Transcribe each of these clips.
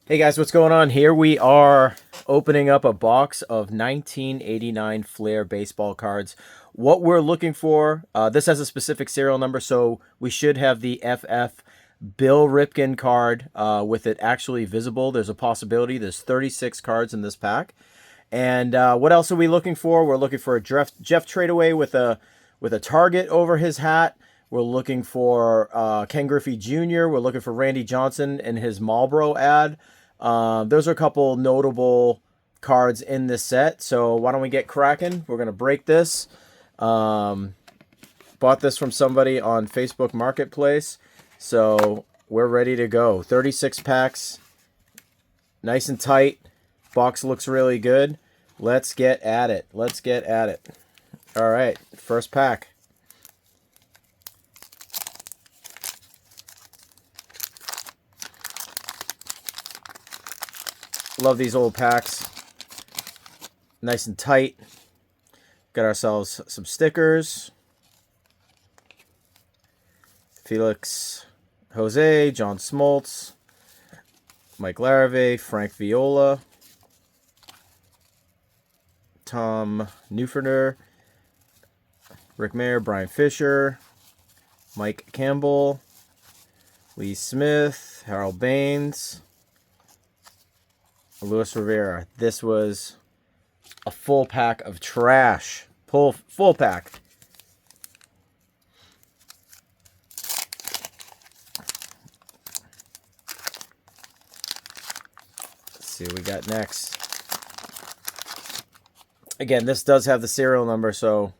Hey guys, what's going on? Here we are opening up a box of 1989 Flair baseball cards. What we're looking for, this has a specific serial number, so we should have the FF Bill Ripken card with it actually visible. There's a possibility. There's 36 cards in this pack. And what else are we looking for? We're looking for a Jeff Tradeaway with a target over his hat. We're looking for Ken Griffey Jr. We're looking for Randy Johnson and his Marlboro ad. Those are a couple notable cards in this set. So why don't we get cracking? We're going to break this. Bought this from somebody on Facebook Marketplace. So we're ready to go. 36 packs. Nice and tight. Box looks really good. Let's get at it. Let's get at it. All right. First pack. Love these old packs. Nice and tight. Got ourselves some stickers. Felix Jose, John Smoltz, Mike Larrivee, Frank Viola, Tom Newferner, Rick Mayer, Brian Fisher, Mike Campbell, Lee Smith, Harold Baines, Luis Rivera. This was a full pack of trash. Full pack. Let's see what we got next. Again, this does have the serial number, so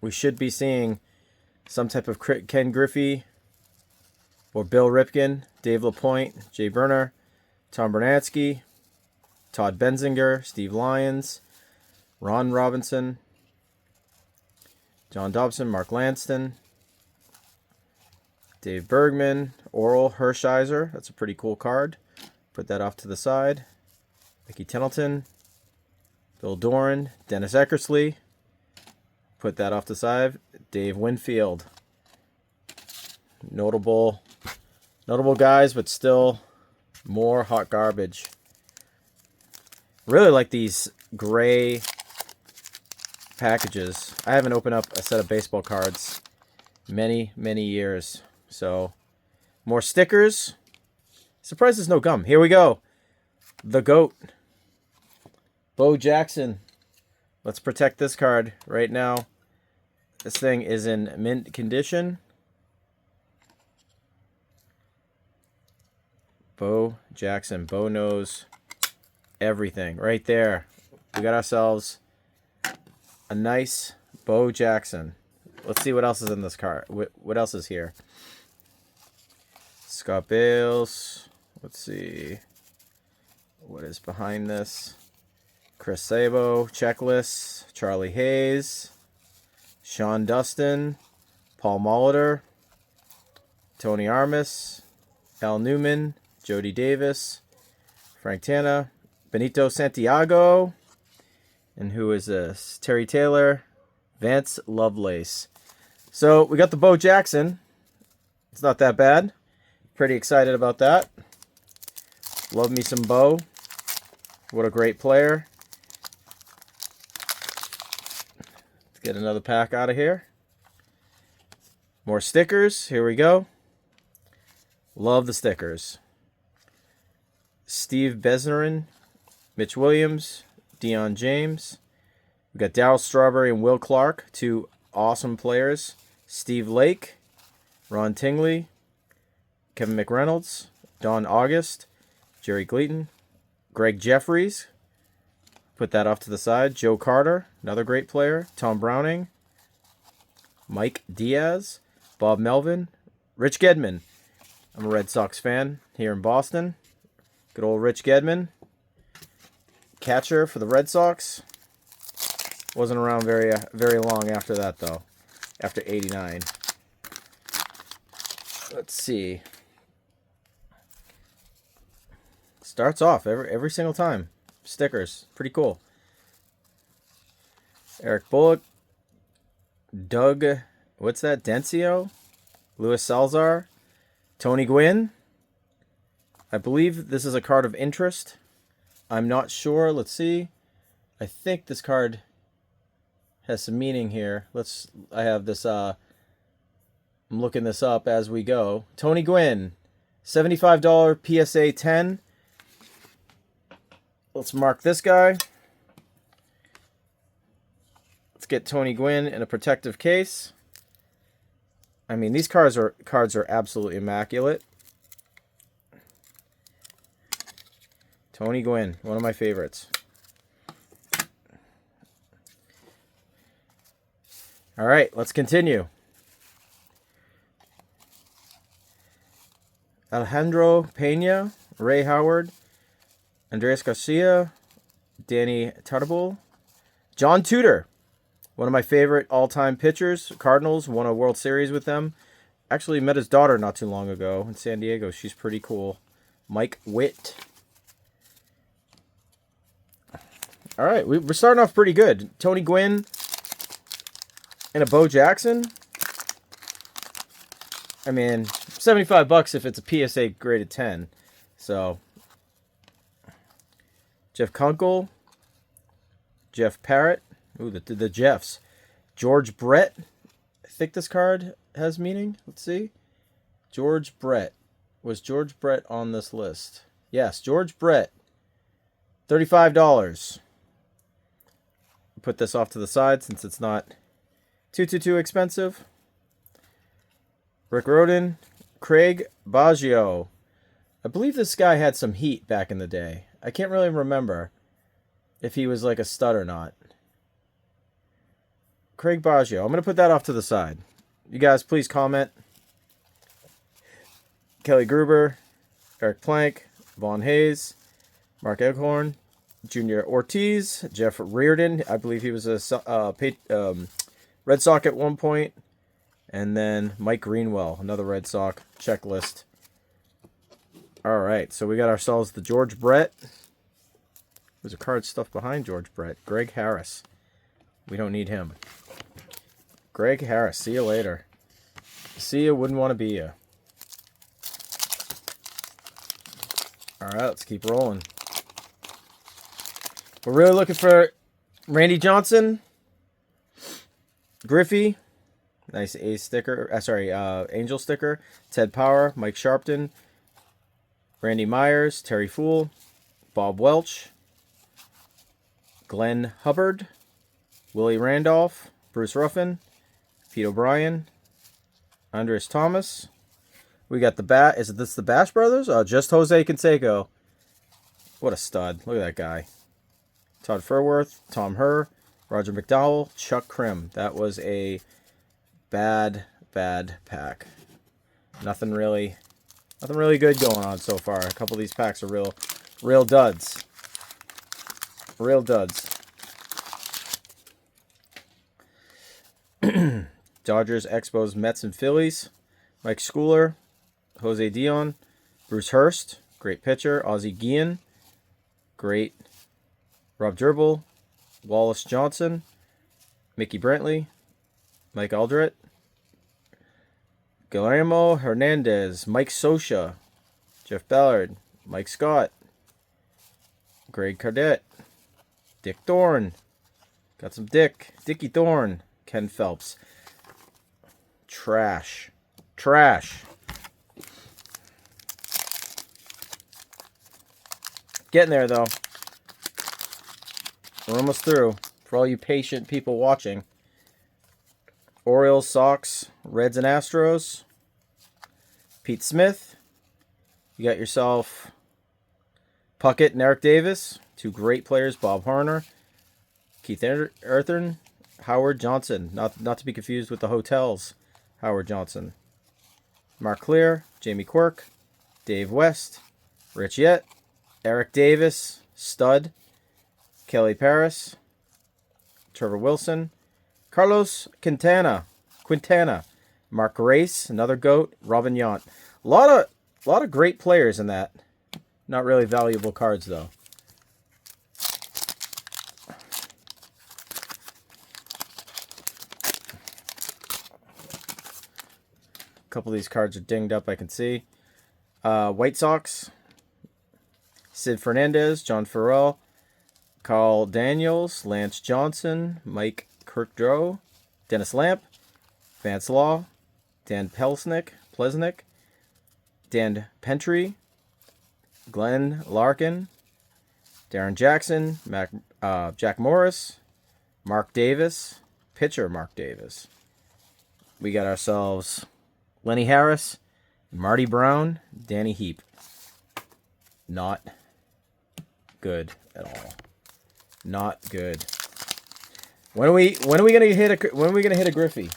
we should be seeing some type of Ken Griffey or Bill Ripken, Dave LaPointe, Jay Burner, Tom Bernatsky, Todd Benzinger, Steve Lyons, Ron Robinson, John Dobson, Mark Lanston, Dave Bergman, Oral Hershiser. That's a pretty cool card. Put that off to the side. Mickey Tettleton, Bill Doran, Dennis Eckersley. Put that off to the side. Dave Winfield. Notable guys, but still more hot garbage. Really like these gray packages. I haven't opened up a set of baseball cards many years. So more stickers. Surprised there's no gum. Here we go. The GOAT. Bo Jackson. Let's protect this card right now. This thing is in mint condition. Bo Jackson. Bo knows everything right there. We got ourselves a nice Bo Jackson. Let's see what else is in this card. What else is here? Scott Bales. Let's see what is behind this. Chris Sabo, checklist. Charlie Hayes, Sean Dustin, Paul Molitor, Tony Armas, Al Newman, Jody Davis, Frank Tana, Benito Santiago, and who is this? Terry Taylor, Vance Lovelace. So we got the Bo Jackson. It's not that bad. Pretty excited about that. Love me some Bo. What a great player. Let's get another pack out of here. More stickers. Here we go. Love the stickers. Steve Besnerin, Mitch Williams, Deion James. We got Darryl Strawberry and Will Clark, two awesome players. Steve Lake, Ron Tingley, Kevin McReynolds, Don August, Jerry Gleaton, Greg Jeffries. Put that off to the side. Joe Carter, another great player. Tom Browning, Mike Diaz, Bob Melvin, Rich Gedman. I'm a Red Sox fan here in Boston. Good old Rich Gedman. Catcher for the Red Sox. Wasn't around very long after that, though. After 89. Let's see. Starts off every single time. Stickers. Pretty cool. Eric Bullock. Doug, what's that? Dencio. Luis Salazar. Tony Gwynn. I believe this is a card of interest. I'm not sure. Let's see. I think this card has some meaning here. I have this, I'm looking this up as we go. Tony Gwynn, $75 PSA 10. Let's mark this guy. Let's get Tony Gwynn in a protective case. I mean, these cards are absolutely immaculate. Tony Gwynn, one of my favorites. All right, let's continue. Alejandro Pena, Ray Howard, Andres Garcia, Danny Tartabull, John Tudor, one of my favorite all-time pitchers. Cardinals, won a World Series with them. Actually met his daughter not too long ago in San Diego. She's pretty cool. Mike Witt. All right, we're starting off pretty good. Tony Gwynn and a Bo Jackson. I mean, $75 if it's a PSA graded 10. So, Jeff Kunkel, Jeff Parrott. Ooh, the Jeffs. George Brett. I think this card has meaning. Let's see. George Brett. Was George Brett on this list? Yes, George Brett. $35. Put this off to the side since it's not too expensive. Rick Roden, Craig Biggio. I believe this guy had some heat back in the day. I can't really remember if he was like a stud or not. Craig Biggio. I'm going to put that off to the side. You guys, please comment. Kelly Gruber, Eric Plank, Vaughn Hayes, Mark Eghorn, Junior Ortiz, Jeff Reardon. I believe he was a Red Sox at one point. And then Mike Greenwell, another Red Sox checklist. All right, so we got ourselves the George Brett. There's a card stuffed behind George Brett. Greg Harris. We don't need him. Greg Harris, see you later. See you, wouldn't want to be you. All right, let's keep rolling. We're really looking for Randy Johnson, Griffey, nice Angel sticker, Ted Power, Mike Sharpton, Randy Myers, Terry Fool, Bob Welch, Glenn Hubbard, Willie Randolph, Bruce Ruffin, Pete O'Brien, Andres Thomas. We got is this the Bash Brothers? Just Jose Canseco. What a stud. Look at that guy. Todd Furworth, Tom Herr, Roger McDowell, Chuck Krim. That was a bad pack. Nothing really good going on so far. A couple of these packs are real duds. Real duds. Dodgers, Expos, Mets, and Phillies. Mike Schooler, Jose Dion, Bruce Hurst, great pitcher. Ozzie Guillen, great. Rob Dribble, Wallace Johnson, Mickey Brantley, Mike Aldrett, Guillermo Hernandez, Mike Scioscia, Jeff Ballard, Mike Scott, Greg Cardette, Dick Thorne, got some Dickie Thorne, Ken Phelps. Trash. Getting there, though. We're almost through. For all you patient people watching. Orioles, Sox, Reds, and Astros. Pete Smith. You got yourself Puckett and Eric Davis. Two great players. Bob Harner. Keith Earthern. Howard Johnson. Not to be confused with the Hotels. Howard Johnson. Mark Clear. Jamie Quirk. Dave West. Rich Yett. Eric Davis. Stud. Kelly Paris, Trevor Wilson, Carlos Quintana, Mark Grace, another GOAT, Robin Yount. A lot of great players in that. Not really valuable cards though. A couple of these cards are dinged up, I can see. White Sox, Sid Fernandez, John Farrell, Carl Daniels, Lance Johnson, Mike Kirkdrow, Dennis Lamp, Vance Law, Dan Plesnick, Dan Pentry, Glenn Larkin, Darren Jackson, Jack Morris, Mark Davis, pitcher Mark Davis. We got ourselves Lenny Harris, Marty Brown, Danny Heap. Not good at all. Not good. When are we gonna hit a Griffey?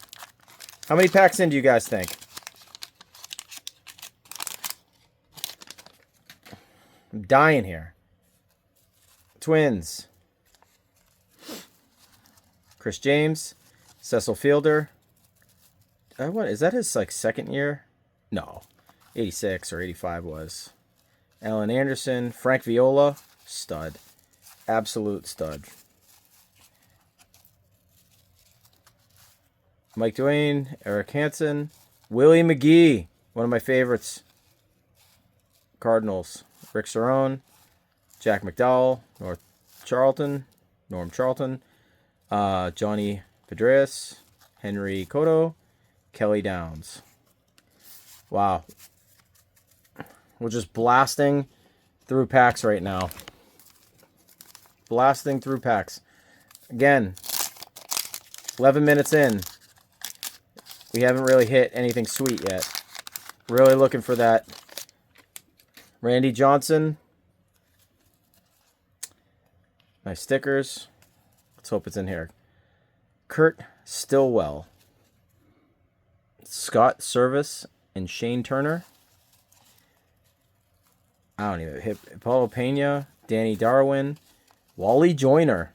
How many packs in do you guys think? I'm dying here. Twins. Chris James, Cecil Fielder. What is that? His second year? No, 86 or 85 was. Alan Anderson, Frank Viola, stud, absolute stud. Mike Dwayne, Eric Hansen, Willie McGee, one of my favorites. Cardinals, Rick Cerrone, Jack McDowell, Norm Charlton, Johnny Pedres, Henry Cotto, Kelly Downs. Wow. We're just blasting through packs right now. Blasting through packs. Again, 11 minutes in. We haven't really hit anything sweet yet. Really looking for that. Randy Johnson. Nice stickers. Let's hope it's in here. Kurt Stillwell. Scott Service and Shane Turner. I don't even hit Paulo Pena, Danny Darwin, Wally Joyner,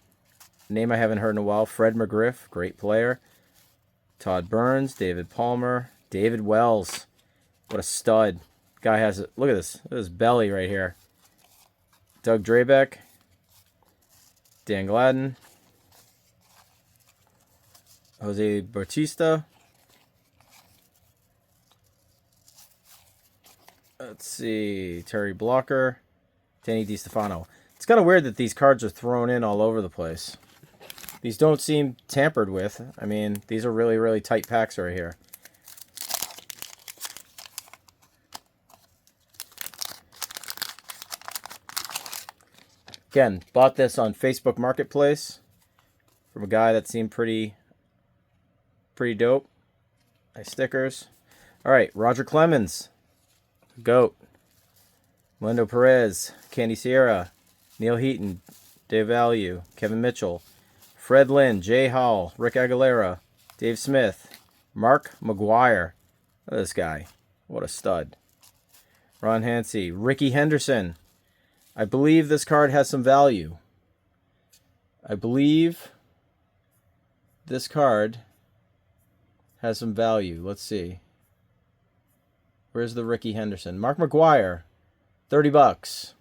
name I haven't heard in a while. Fred McGriff, great player. Todd Burns, David Palmer, David Wells, what a stud. Guy has it. Look at this. Look at his belly right here. Doug Drabeck, Dan Gladden, Jose Bautista. Let's see, Terry Blocker, Danny DiStefano. It's kind of weird that these cards are thrown in all over the place. These don't seem tampered with. I mean, these are really, really tight packs right here. Again, bought this on Facebook Marketplace from a guy that seemed pretty dope. Nice stickers. All right, Roger Clemens. Goat. Melindo Perez, Candy Sierra, Neil Heaton, Dave Value, Kevin Mitchell, Fred Lynn, Jay Howell, Rick Aguilera, Dave Smith, Mark McGuire. Look at this guy. What a stud. Ron Hansey, Ricky Henderson. I believe this card has some value. I believe this card has some value. Let's see. Where's the Ricky Henderson? Mark McGuire, $30.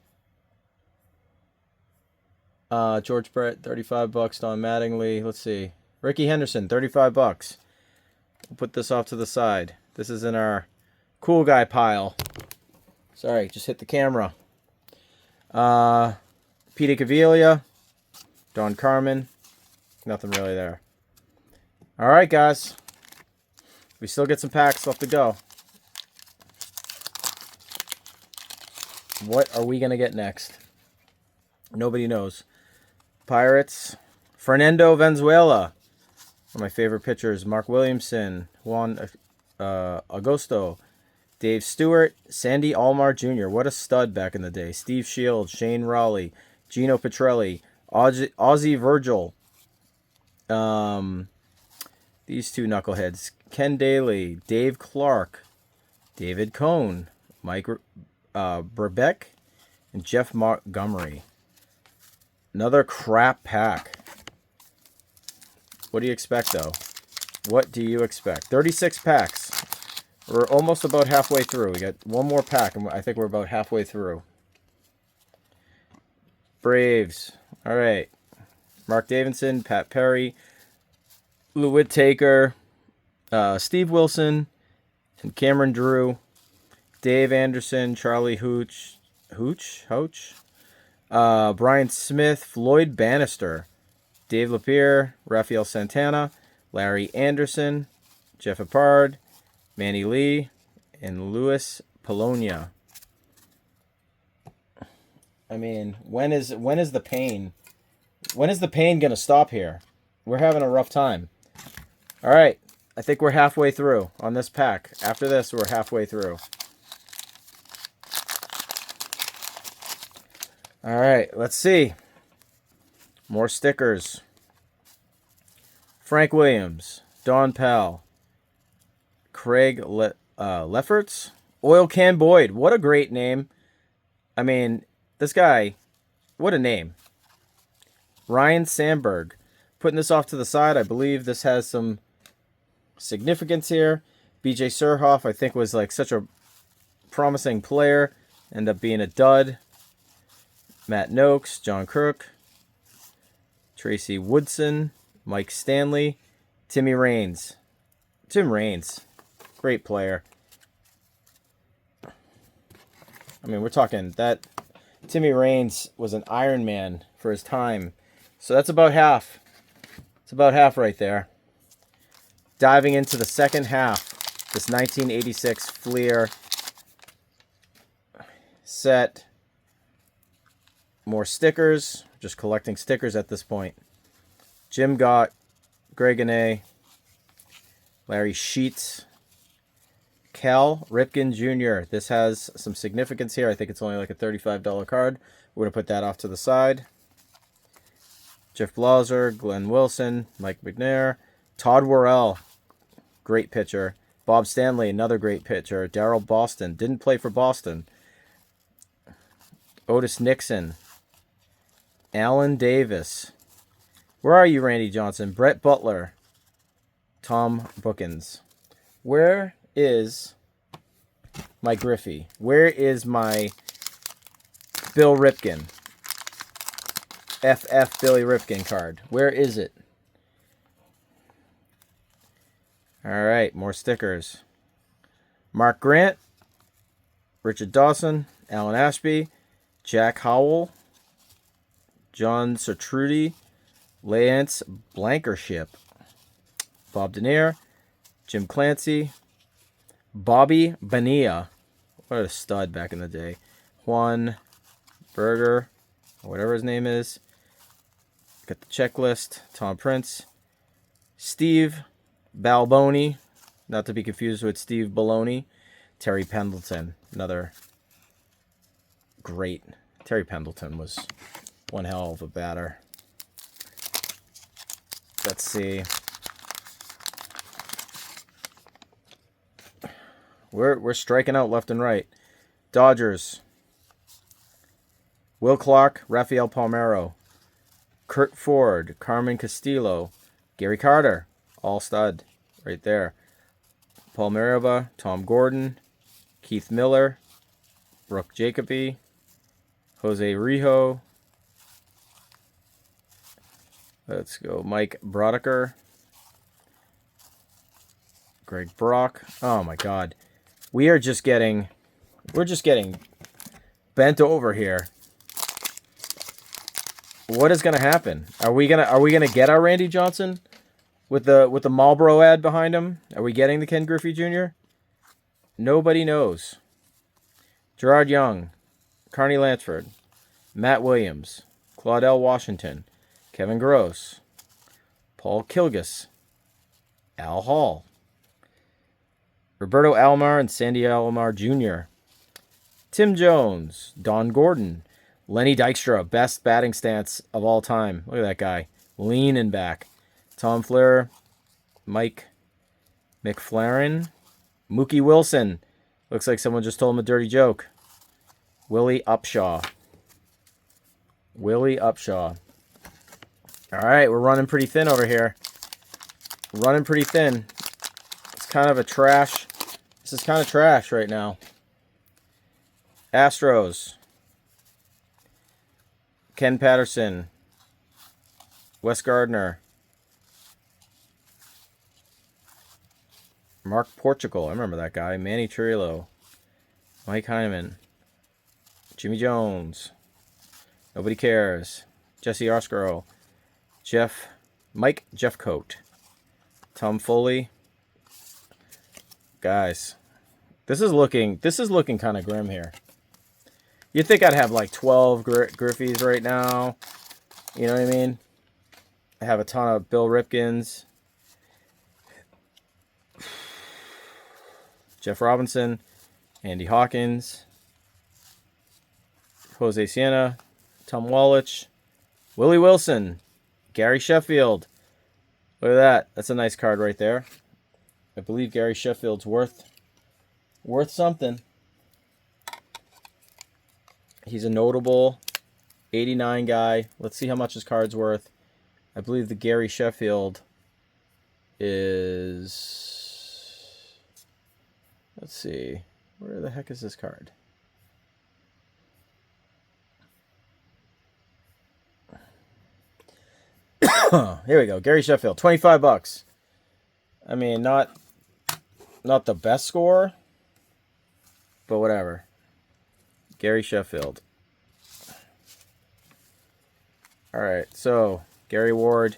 George Brett, $35. Don Mattingly. Let's see. Ricky Henderson, $35. We'll put this off to the side. This is in our cool guy pile. Sorry, just hit the camera. Peter Caviglia, Don Carmen. Nothing really there. All right, guys. We still get some packs left to go. What are we going to get next? Nobody knows. Pirates. Fernando Valenzuela. One of my favorite pitchers. Mark Williamson. Juan Agosto. Dave Stewart. Sandy Alomar Jr. What a stud back in the day. Steve Shields. Shane Raleigh. Gino Petrelli. Ozzie Virgil. These two knuckleheads. Ken Daly. Dave Clark. David Cohn. Mike Burbeck and Jeff Montgomery. Another crap pack. What do you expect, though? What do you expect? 36 packs. We're almost about halfway through. We got one more pack, and I think we're about halfway through. Braves. All right. Mark Davidson, Pat Perry, Lou Whittaker, Steve Wilson, and Cameron Drew. Dave Anderson, Charlie Hooch, Brian Smith, Floyd Bannister, Dave Lapierre, Rafael Santana, Larry Anderson, Jeff Apard, Manny Lee, and Luis Polonia. I mean, when is the pain? When is the pain gonna stop here? We're having a rough time. All right, I think we're halfway through on this pack. After this, we're halfway through. All right, let's see. More stickers. Frank Williams, Don Pell, Craig Lefferts, Oil Can Boyd. What a great name. I mean, this guy, what a name. Ryan Sandberg. Putting this off to the side, I believe this has some significance here. BJ Surhoff, I think, was like such a promising player. Ended up being a dud. Matt Noakes, John Crook, Tracy Woodson, Mike Stanley, Timmy Raines. Tim Raines, great player. I mean, we're talking that Timmy Raines was an Iron Man for his time. So that's about half. It's about half right there. Diving into the second half, this 1986 Fleer set. More stickers. Just collecting stickers at this point. Jim Gott, Greg Anay, Larry Sheets, Cal Ripken Jr. This has some significance here. I think it's only like a $35 card. We're going to put that off to the side. Jeff Blauser, Glenn Wilson, Mike McNair, Todd Worrell, great pitcher. Bob Stanley, another great pitcher. Darryl Boston, didn't play for Boston. Otis Nixon, Alan Davis. Where are you, Randy Johnson? Brett Butler, Tom Bookins. Where is my Griffey? Where is my Bill Ripken? FF Billy Ripken card. Where is it? All right, more stickers. Mark Grant, Richard Dawson, Alan Ashby, Jack Howell, John Sertrudy, Lance Blankership, Bob Denier, Jim Clancy, Bobby Bonilla. What a stud back in the day. Juan Berger, whatever his name is. Got the checklist. Tom Prince. Steve Balboni, not to be confused with Steve Baloney. Terry Pendleton, another great. Terry Pendleton was one hell of a batter. Let's see. We're striking out left and right. Dodgers. Will Clark, Rafael Palmeiro, Kurt Ford, Carmen Castillo, Gary Carter, all stud right there. Paul Mariva, Tom Gordon, Keith Miller, Brooke Jacoby, Jose Rijo. Let's go. Mike Brodeker, Greg Brock. Oh my God. We're just getting bent over here. What is gonna happen? Are we gonna get our Randy Johnson with the Marlboro ad behind him? Are we getting the Ken Griffey Jr.? Nobody knows. Gerard Young, Carney Lansford, Matt Williams, Claudel Washington, Kevin Gross, Paul Kilgus, Al Hall, Roberto Alomar and Sandy Alomar Jr., Tim Jones, Don Gordon, Lenny Dykstra, best batting stance of all time. Look at that guy, leaning back. Tom Flair, Mike McFlaren, Mookie Wilson. Looks like someone just told him a dirty joke. Willie Upshaw. Willie Upshaw. All right, we're running pretty thin over here. Running pretty thin. It's kind of a trash. This is kind of trash right now. Astros. Ken Patterson. Wes Gardner. Mark Portugal. I remember that guy. Manny Trillo. Mike Hyman. Jimmy Jones. Nobody cares. Jesse Oscaro. Mike Jeffcoat. Tom Foley. Guys, this is looking kind of grim here. You'd think I'd have like 12 Griffies right now. You know what I mean? I have a ton of Bill Ripkins. Jeff Robinson. Andy Hawkins. Jose Siena. Tom Walich. Willie Wilson. Gary Sheffield. Look at that. That's a nice card right there. I believe Gary Sheffield's worth something. He's a notable 89 guy. Let's see how much his card's worth. I believe the Gary Sheffield is... Let's see. Where the heck is this card? Here we go. Gary Sheffield. 25 bucks. I mean, not the best score, but whatever. Gary Sheffield. All right, so Gary Ward,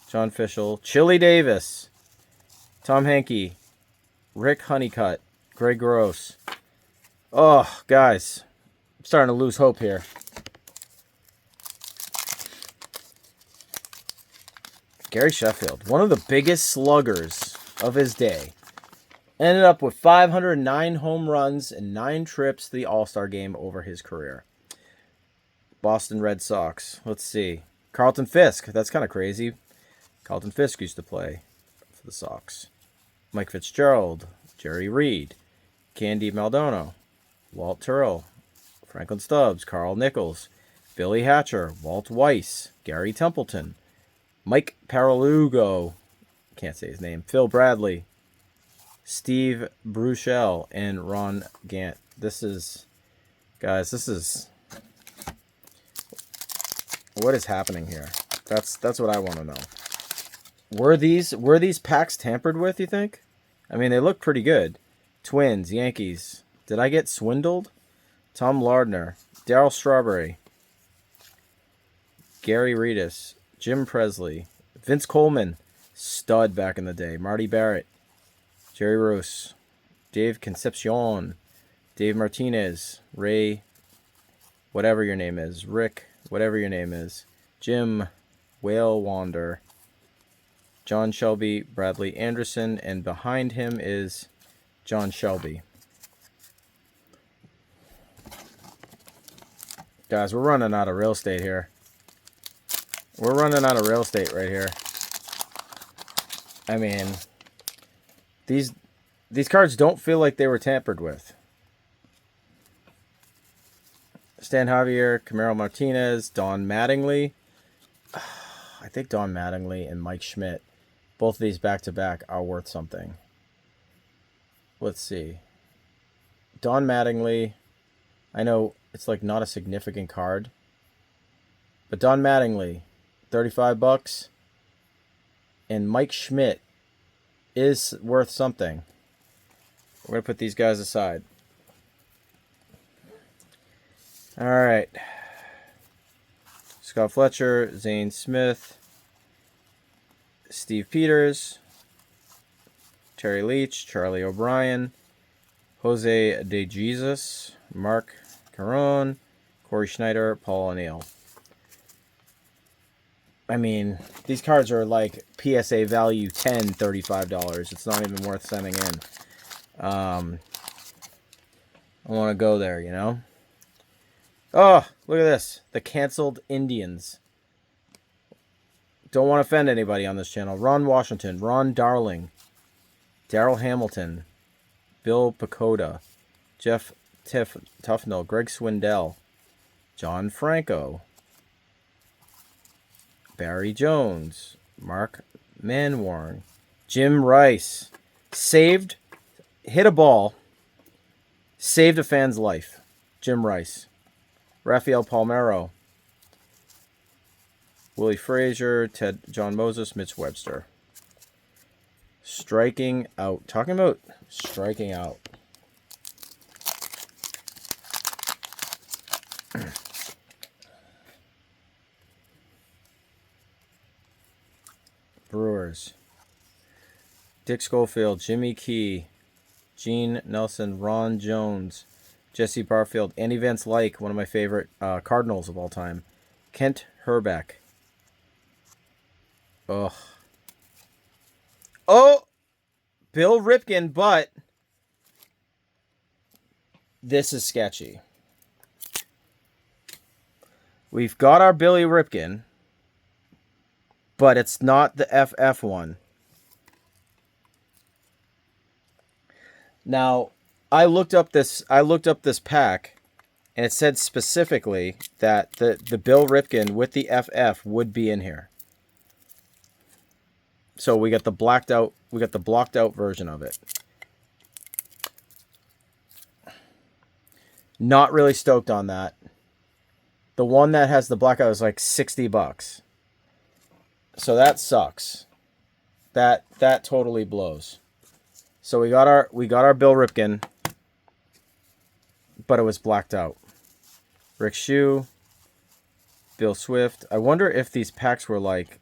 John Fishel, Chili Davis, Tom Henke, Rick Honeycutt, Greg Gross. Oh, guys, I'm starting to lose hope here. Gary Sheffield, one of the biggest sluggers of his day. Ended up with 509 home runs and 9 trips to the All-Star game over his career. Boston Red Sox. Let's see. Carlton Fisk. That's kind of crazy. Carlton Fisk used to play for the Sox. Mike Fitzgerald. Jerry Reed. Candy Maldonado. Walt Turrell. Franklin Stubbs. Carl Nichols. Billy Hatcher. Walt Weiss. Gary Templeton. Mike Paralugo. Can't say his name. Phil Bradley. Steve Bruchel and Ron Gant. Guys, this is what is happening here. That's what I want to know. Were these packs tampered with, you think? I mean, they look pretty good. Twins, Yankees. Did I get swindled? Tom Lardner, Darryl Strawberry, Gary Redus, Jim Presley, Vince Coleman, stud back in the day, Marty Barrett, Jerry Roos, Dave Concepcion, Dave Martinez, Ray, whatever your name is, Rick, whatever your name is, Jim, Whale Wander, John Shelby, Bradley Anderson, and behind him is John Shelby. Guys, we're running out of real estate here. We're running out of real estate right here. I mean, these cards don't feel like they were tampered with. Stan Javier, Camaro Martinez, Don Mattingly. I think Don Mattingly and Mike Schmidt, both of these back-to-back are worth something. Let's see. Don Mattingly, I know it's like not a significant card, but Don Mattingly, 35 bucks, and Mike Schmidt is worth something. We're going to put these guys aside. All right. Scott Fletcher, Zane Smith, Steve Peters, Terry Leach, Charlie O'Brien, Jose De Jesus, Mark Caron, Corey Schneider, Paul O'Neill. I mean, these cards are like PSA value $10, $35. It's not even worth sending in. I want to go there, you know? Oh, look at this. The canceled Indians. Don't want to offend anybody on this channel. Ron Washington, Ron Darling, Daryl Hamilton, Bill Pacoda, Jeff Tufnell, Greg Swindell, John Franco, Barry Jones, Mark Manwarn, Jim Rice. Hit a ball, saved a fan's life. Jim Rice. Rafael Palmeiro, Willie Frazier, John Moses, Mitch Webster. Striking out. Talking about striking out. Brewers. Dick Schofield, Jimmy Key, Gene Nelson, Ron Jones, Jesse Barfield, Andy Van Slyke, one of my favorite Cardinals of all time. Kent Herbeck. Ugh. Oh! Bill Ripken, but this is sketchy. We've got our Billy Ripken, but it's not the FF one. Now, I looked up this pack, and it said specifically that the Bill Ripken with the FF would be in here. So we got the blocked out version of it. Not really stoked on that. The one that has the blackout is like $60. So that sucks. That totally blows. So we got our Bill Ripken, but it was blacked out. Rick Shue, Bill Swift. I wonder if these packs were like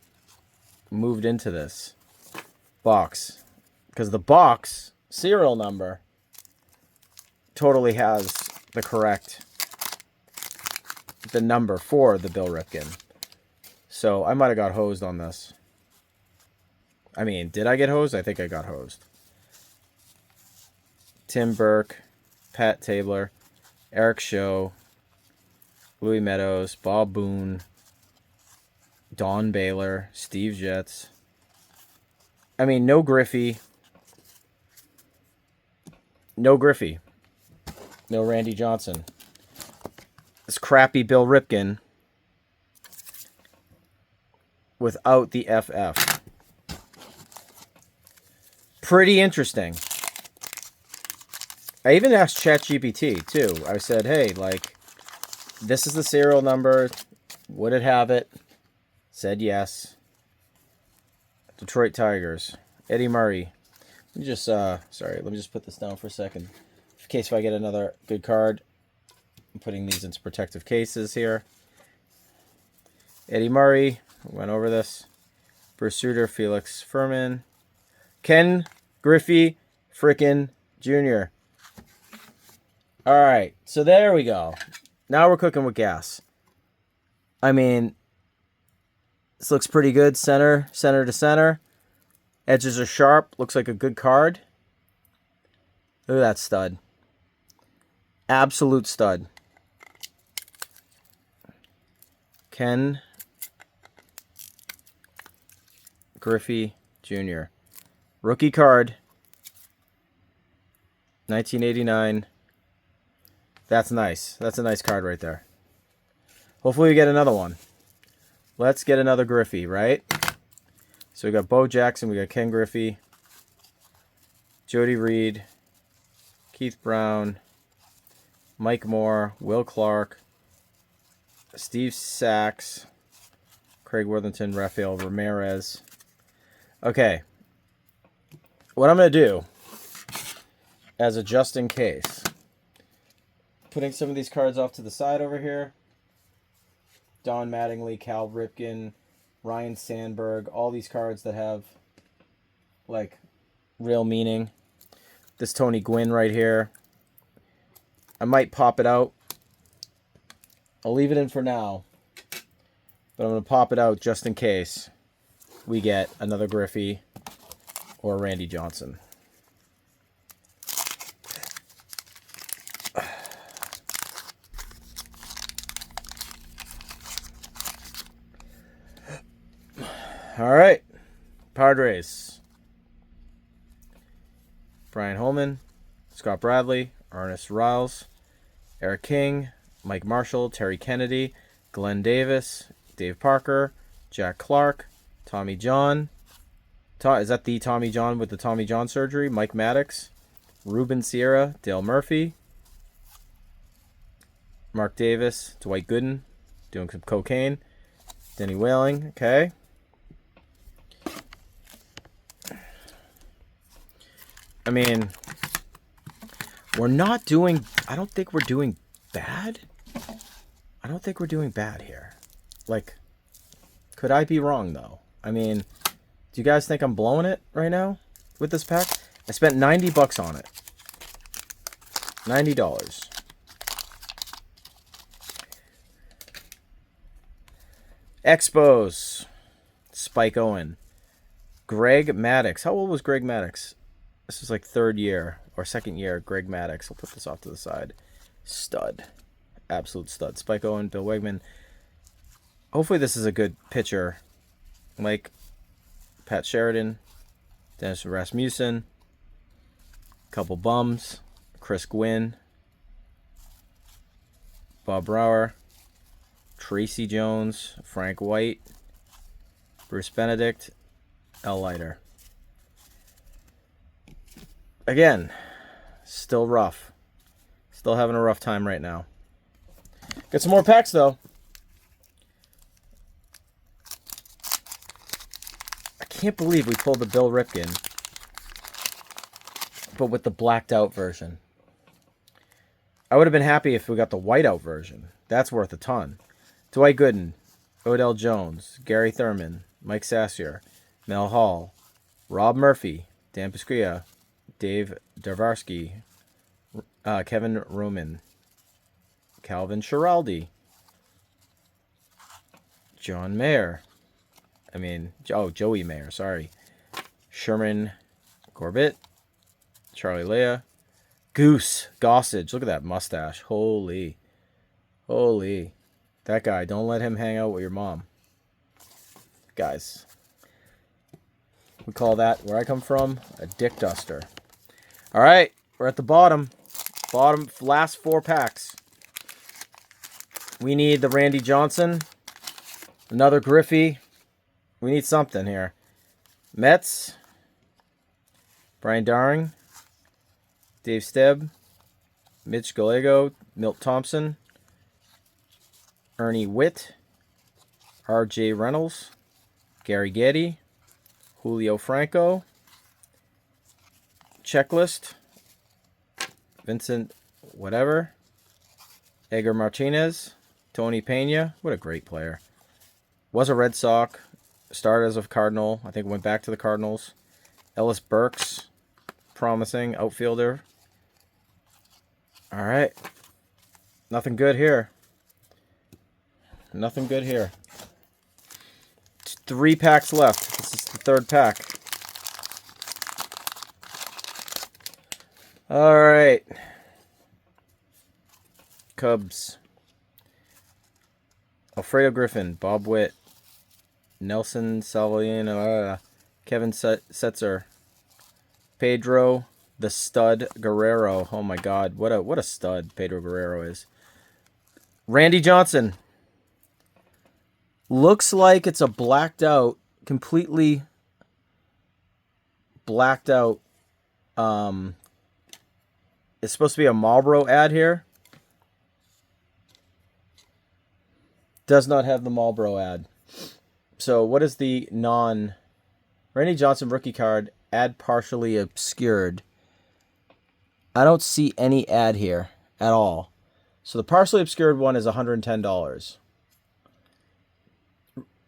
moved into this box, because the box serial number totally has the number for the Bill Ripken. So I might have got hosed on this. I mean, did I get hosed? I think I got hosed. Tim Burke, Pat Tabler, Eric Show, Louis Meadows, Bob Boone, Don Baylor, Steve Jets. I mean, no Griffey. No Griffey. No Randy Johnson. This crappy Bill Ripken without the FF. Pretty interesting. I even asked ChatGPT too. I said, hey, like, this is the serial number. Would it have it? Said yes. Detroit Tigers. Eddie Murray. Let me just, let me just put this down for a second. In case if I get another good card. I'm putting these into protective cases here. Eddie Murray. Went over this. Bruce Sutter, Felix Furman. Ken Griffey frickin' Jr. All right, so there we go. Now we're cooking with gas. I mean, this looks pretty good. Center to center. Edges are sharp. Looks like a good card. Look at that stud. Absolute stud. Ken Griffey Jr. Rookie card. 1989. That's nice. That's a nice card right there. Hopefully we get another one. Let's get another Griffey, right? So we got Bo Jackson, we got Ken Griffey, Jody Reed, Keith Brown, Mike Moore, Will Clark, Steve Sachs, Craig Worthington, Rafael Ramirez. Okay. What I'm going to do, as a just in case, putting some of these cards off to the side over here. Don Mattingly, Cal Ripken, Ryan Sandberg, all these cards that have, like, real meaning. This Tony Gwynn right here. I might pop it out. I'll leave it in for now. But I'm going to pop it out just in case we get another Griffey or Randy Johnson. All right. Padres. Brian Holman, Scott Bradley, Ernest Riles, Eric King, Mike Marshall, Terry Kennedy, Glenn Davis, Dave Parker, Jack Clark, Tommy John. Is that the Tommy John with the Tommy John surgery? Mike Maddox, Ruben Sierra, Dale Murphy, Mark Davis, Dwight Gooden, doing some cocaine, Denny Whaling, okay. I mean, we're not doing... I don't think we're doing bad. I don't think we're doing bad here. Like, could I be wrong, though? I mean, Do you guys think I'm blowing it right now with this pack? I spent 90 bucks on it. $90. Expos. Spike Owen. Greg Maddux. How old was Greg Maddux? This is like third year or second year. Greg Maddux. I'll put this off to the side. Stud. Absolute stud. Spike Owen, Bill Wegman. Hopefully this is a good pitcher. Like Pat Sheridan, Dennis Rasmussen, couple bums, Chris Gwynn, Bob Brower, Tracy Jones, Frank White, Bruce Benedict, L. Leiter. Again, still rough. Still having a rough time right now. Got some more packs, though. I can't believe we pulled the Bill Ripken, but with the blacked out version. I would have been happy if we got the whiteout version. That's worth a ton. Dwight Gooden, Odell Jones, Gary Thurman, Mike Sassier, Mel Hall, Rob Murphy, Dan Piscria, Dave Darvarsky, Kevin Roman, Calvin Schiraldi, John Mayer. Joey Mayer, sorry. Sherman Corbett, Charlie Leah, Goose Gossage. Look at that mustache. Holy. That guy, don't let him hang out with your mom. Guys, we call that, where I come from, a dick duster. All right, we're at the bottom. Last 4 packs. We need the Randy Johnson, another Griffey. We need something here. Mets, Brian Daring, Dave Stebb, Mitch Gallego, Milt Thompson, Ernie Witt, R.J. Reynolds, Gary Getty, Julio Franco, Checklist, Vincent whatever, Edgar Martinez, Tony Pena. What a great player. Was a Red Sox. Started as a Cardinal. I think went back to the Cardinals. Ellis Burks. Promising outfielder. All right. Nothing good here. 3 packs left. This is the 3rd pack. All right. Cubs. Alfredo Griffin, Bob Witt, Nelson Salvino, Kevin Setzer, Pedro the Stud Guerrero. Oh my God, what a stud Pedro Guerrero is. Randy Johnson. Looks like it's a blacked out, completely blacked out. It's supposed to be a Marlboro ad here. Does not have the Marlboro ad. So what is the Randy Johnson rookie card ad partially obscured? I don't see any ad here at all. So the partially obscured one is $110.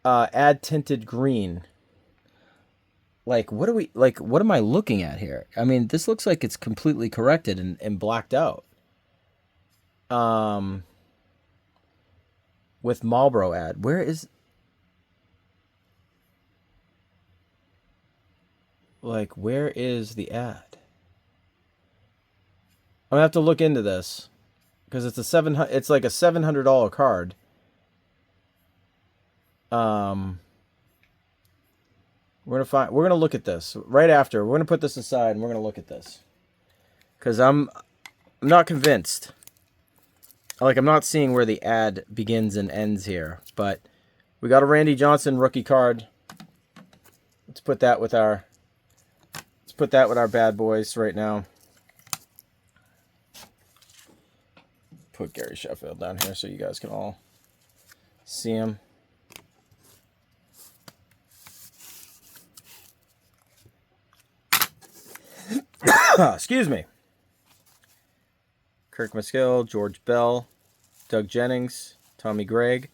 Ad tinted green. What am I looking at here? I mean, this looks like it's completely corrected and blacked out. With Marlboro ad. Where is... where is the ad? I'm going to have to look into this. Because it's like a $700 card. We're gonna look at this right after. We're gonna put this aside and we're gonna look at this. Because I'm not convinced. I'm not seeing where the ad begins and ends here. But we got a Randy Johnson rookie card. Let's put that with our bad boys right now. Put Gary Sheffield down here so you guys can all see him. Excuse me. Kirk Maskill, George Bell, Doug Jennings, Tommy Gregg,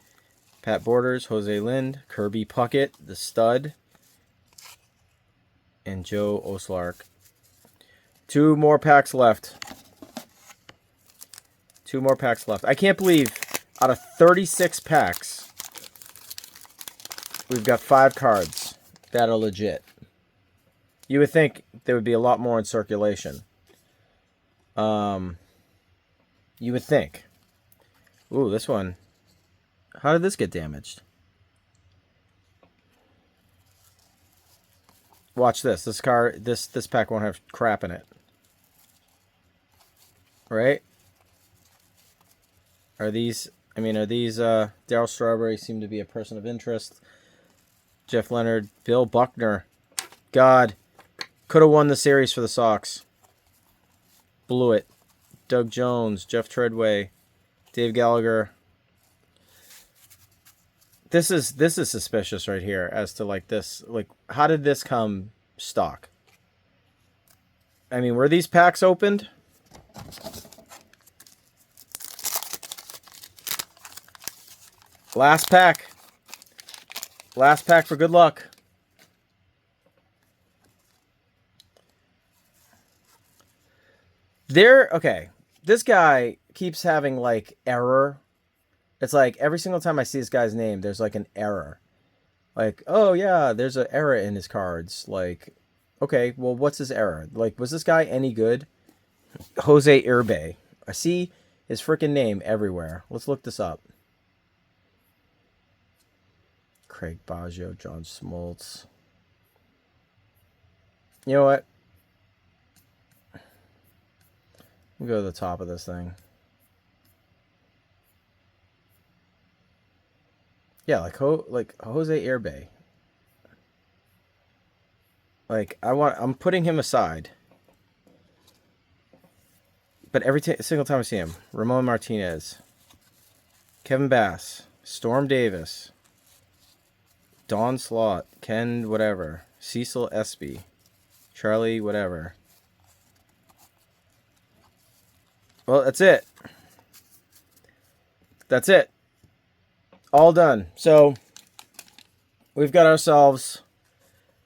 Pat Borders, Jose Lind, Kirby Puckett, the stud, and Joe Oslark. 2 more packs left. 2 more packs left. I can't believe out of 36 packs, we've got 5 cards that are legit. You would think there would be a lot more in circulation. You would think. Ooh, this one. How did this get damaged? Watch this. This pack won't have crap in it. Right? Are these Darryl Strawberry seem to be a person of interest. Jeff Leonard, Bill Buckner. God. Could have won the series for the Sox. Blew it. Doug Jones, Jeff Treadway, Dave Gallagher. This is suspicious right here as to like this. Like, how did this come stock? I mean, were these packs opened? Last pack. Last pack for good luck. Okay. This guy keeps having like error. It's like every single time I see this guy's name, there's like an error. Like, oh yeah, there's an error in his cards. Like, okay, well, what's his error? Like, was this guy any good? Jose Irbe. I see his freaking name everywhere. Let's look this up. Craig Biggio, John Smoltz. You know what? We'll go to the top of this thing. Yeah, like Jose Irbe. Like I'm putting him aside. But every single time I see him, Ramon Martinez, Kevin Bass, Storm Davis, Don Slott, Ken whatever, Cecil Espy, Charlie whatever. Well, that's it. That's it. All done. So, we've got ourselves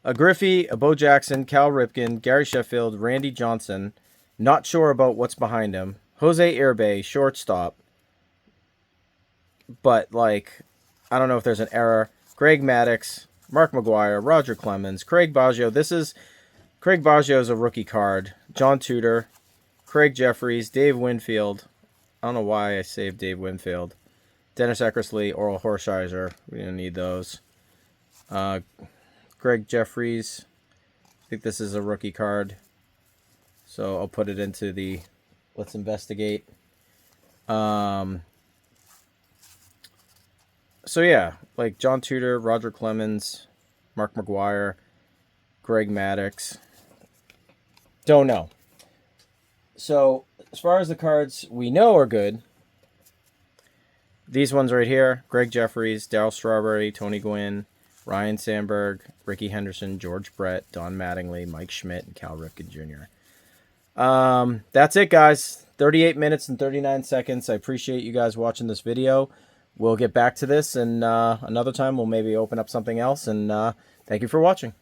a Griffey, a Bo Jackson, Cal Ripken, Gary Sheffield, Randy Johnson. Not sure about what's behind him. Jose Irbe, shortstop. But, like, I don't know if there's an error. Greg Maddux, Mark McGwire, Roger Clemens, Craig Biggio. Craig Biggio is a rookie card. John Tudor, Craig Jeffries, Dave Winfield. I don't know why I saved Dave Winfield. Dennis Eckersley, Oral Horshizer. We don't need those. Greg Jeffries. I think this is a rookie card. So I'll put it into the let's investigate. So yeah, like John Tudor, Roger Clemens, Mark McGwire, Greg Maddux. Don't know. So as far as the cards we know are good, these ones right here, Greg Jeffries, Darryl Strawberry, Tony Gwynn, Ryan Sandberg, Ricky Henderson, George Brett, Don Mattingly, Mike Schmidt, and Cal Ripken Jr. That's it, guys. 38 minutes and 39 seconds. I appreciate you guys watching this video. We'll get back to this, and another time we'll maybe open up something else. And thank you for watching.